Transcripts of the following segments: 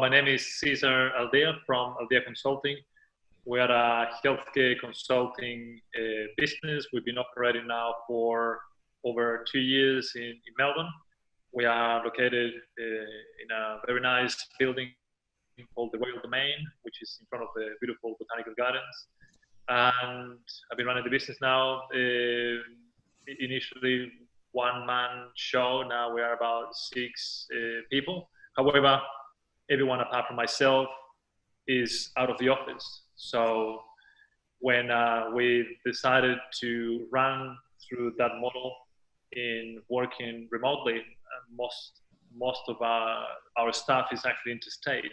My name is Cesar Aldea from Aldea Consulting. We are a healthcare consulting business. We've been operating now for over 2 years in Melbourne. We are located in a very nice building called the Royal Domain, which is in front of the beautiful botanical gardens. And I've been running the business now, initially one-man show. Now we are about 6 people. However, everyone apart from myself is out of the office. So when we decided to run through that model in working remotely, most of our staff is actually interstate.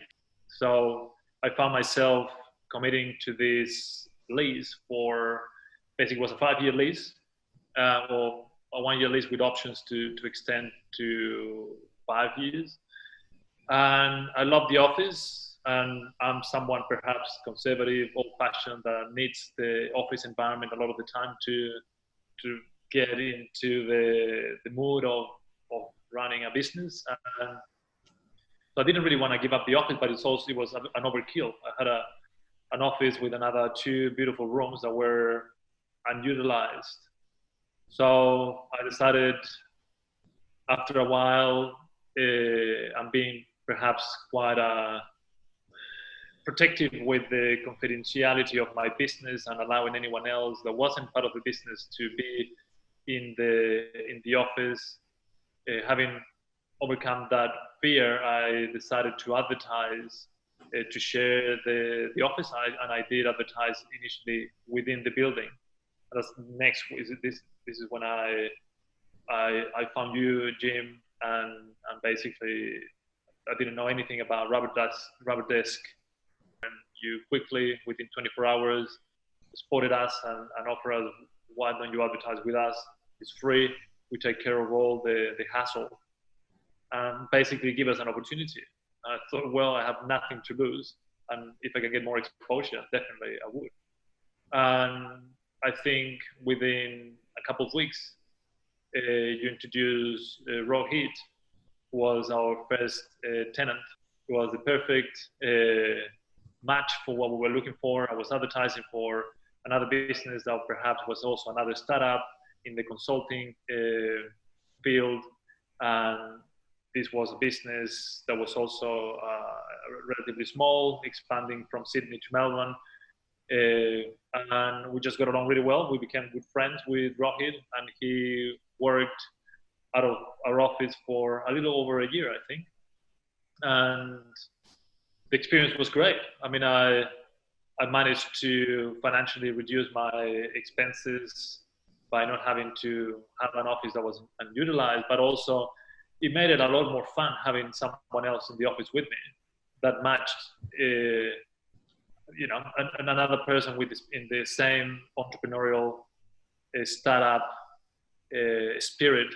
So I found myself committing to this lease for, basically it was a 5-year lease, or a 1-year lease with options to extend to 5 years. And I love the office, and I'm someone perhaps conservative, old-fashioned, that needs the office environment a lot of the time to get into the mood of running a business. And so I didn't really want to give up the office, but it was an overkill. I had an office with another 2 beautiful rooms that were unutilized. So I decided after a while, I'm being perhaps quite protective with the confidentiality of my business and allowing anyone else that wasn't part of the business to be in the office. Having overcome that fear, I decided to advertise to share the office, and I did advertise initially within the building. And next, this is when I found you, Jim, and basically I didn't know anything about Rubberdesk, and you quickly, within 24 hours, spotted us and offered us, why don't you advertise with us? It's free. We take care of all the hassle, and basically give us an opportunity. And I thought, well, I have nothing to lose, and if I can get more exposure, definitely I would. And I think within a couple of weeks, you introduced Raw Heat, was our first tenant. It was the perfect match for what we were looking for. I was advertising for another business that perhaps was also another startup in the consulting field. And this was a business that was also relatively small, expanding from Sydney to Melbourne. And we just got along really well. We became good friends with Rohit, and he worked out of our office for a little over a year, I think. And the experience was great. I mean, I managed to financially reduce my expenses by not having to have an office that was unutilized, but also it made it a lot more fun having someone else in the office with me that matched, and another person in the same entrepreneurial startup spirit.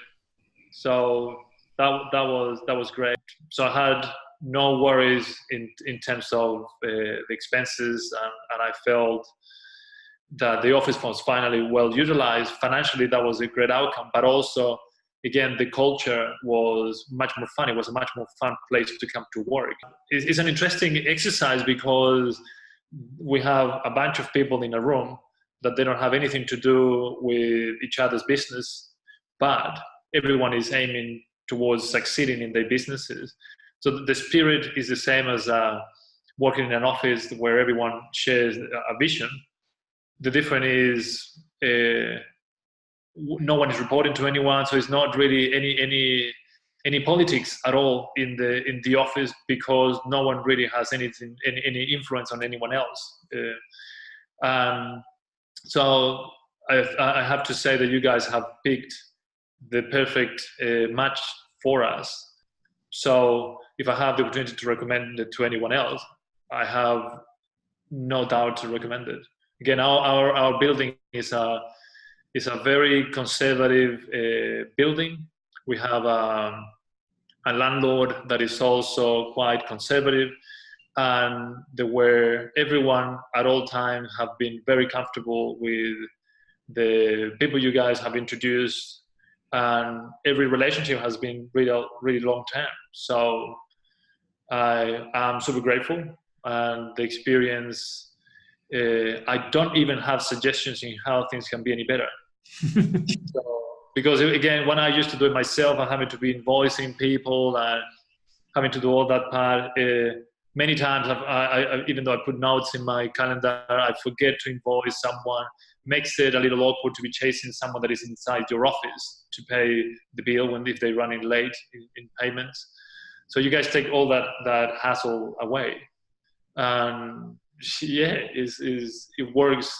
So that was great. So I had no worries in terms of the expenses, and I felt that the office was finally well utilized. Financially, that was a great outcome, but also, again, the culture was much more fun. It was a much more fun place to come to work. It's an interesting exercise because we have a bunch of people in a room that they don't have anything to do with each other's business, but everyone is aiming towards succeeding in their businesses. So the spirit is the same as working in an office where everyone shares a vision. The difference is no one is reporting to anyone, so it's not really any politics at all in the office, because no one really has any influence on anyone else. So I have to say that you guys have picked the perfect match for us. So if I have the opportunity to recommend it to anyone else, I have no doubt to recommend it. Again, our building is a very conservative building. We have a landlord that is also quite conservative, and where everyone at all times have been very comfortable with the people you guys have introduced, and every relationship has been really long term. So I am super grateful, and the experience. I don't even have suggestions in how things can be any better. So, because again, when I used to do it myself, I'm having to be invoicing people and having to do all that part. Many times, even though I put notes in my calendar, I forget to invoice someone. Makes it a little awkward to be chasing someone that is inside your office to pay the bill if they're running late in payments. So you guys take all that hassle away, and yeah, it works.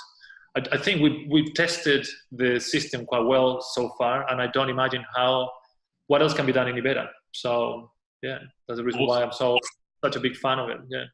I think we've tested the system quite well so far, and I don't imagine what else can be done any better. So yeah, that's the reason why I'm such a big fan of it. Yeah.